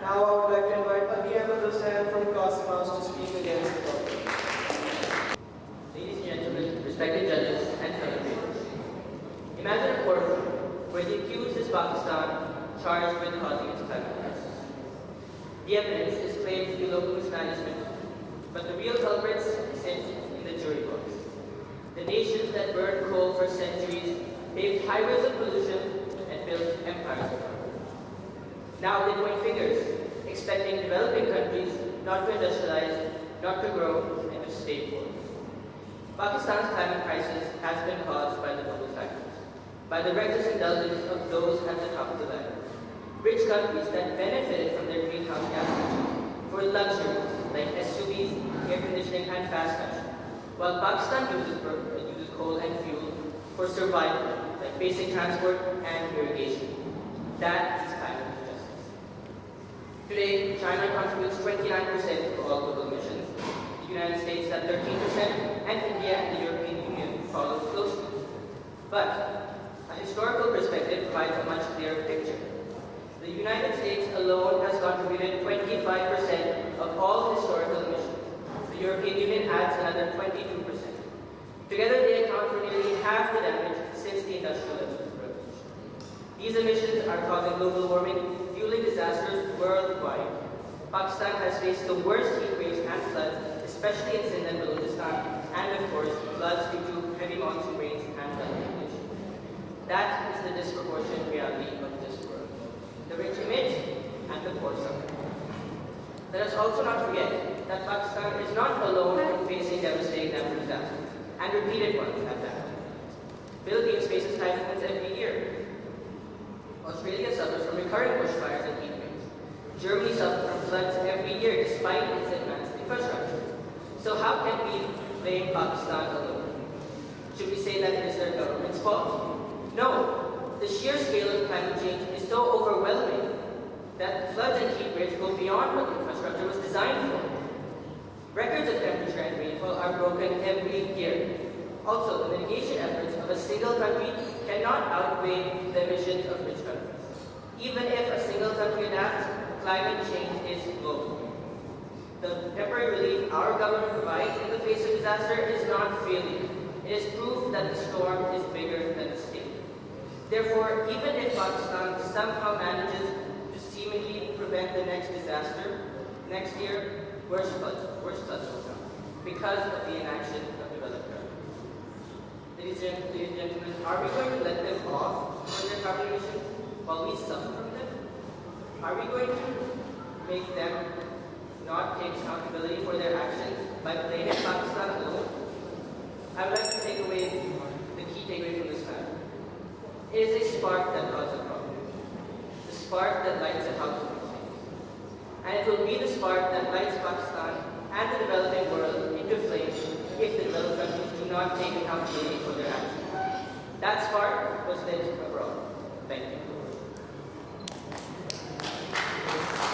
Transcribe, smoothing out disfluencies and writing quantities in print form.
Now I would like to invite Abhi Ahmed Hussain from Qasim House to speak against the topic. Ladies and gentlemen, respected judges and fellow readers. Imagine a courtroom where the accused is Pakistan charged with causing its climate crisis. The evidence is claimed to be local mismanagement, but the real culprits sit in the jury books. The nations that burned coal for centuries paved highways of pollution and built empires of power. Now they point fingers, expecting developing countries not to industrialize, not to grow, and to stay poor. Pakistan's climate crisis has been caused by the global factors, by the reckless indulgence of those at the top of the ladder. Rich countries that benefited from their greenhouse gas emissions for luxuries like SUVs, air conditioning, and fast fashion, while Pakistan uses coal and fuel for survival, like basic transport and irrigation. That is climate injustice. Today, China contributes 29% of all global emissions, the United States at 13%, and India and the European Union follow closely. But a historical perspective provides a much clearer picture. The United States alone has contributed 25% of all historical emissions. The European Union adds another 22%. Together, they account for nearly half the damage since the Industrial Revolution. These emissions are causing global warming, fueling disasters worldwide. Pakistan has faced the worst heat waves and floods, especially in Sindh and Balochistan, and of course, floods due to heavy monsoon rains and flood conditions. That is the disproportionate reality of this world. The rich emit and the poor suffer. Let us also not forget that Pakistan is not alone in facing devastating natural disasters, and repeated ones at that. Philippines faces typhoons every year. Australia suffers from recurring bushfires and heat waves. Germany suffers from floods every year despite its advanced infrastructure. So how can we blame Pakistan alone? Should we say that it is their government's fault? No. The sheer scale of climate change is so overwhelming that floods and heat waves go beyond what the infrastructure was designed for. Records of temperature and rainfall are broken every year. Also, the mitigation efforts of a single country cannot outweigh the emissions of rich countries. Even if a single country adapts, climate change is global. The temporary relief our government provides in the face of disaster is not failure. It is proof that the storm is bigger than the state. Therefore, even if Pakistan somehow manages to seemingly prevent the next disaster, next year, worse floods will come because of the inaction of developed countries. Ladies and gentlemen, are we going to let them off on their carbon emissions while we suffer from them? Are we going to make them not take accountability for their actions by blaming Pakistan alone? I would like to take away the key takeaway from this matter. It is a spark that causes a problem. The spark that lights a house with flames. And it will be the spark that lights Pakistan and the developing world into flames if the developed countries do not take accountability for their actions. That spark was lit abroad. Thank you.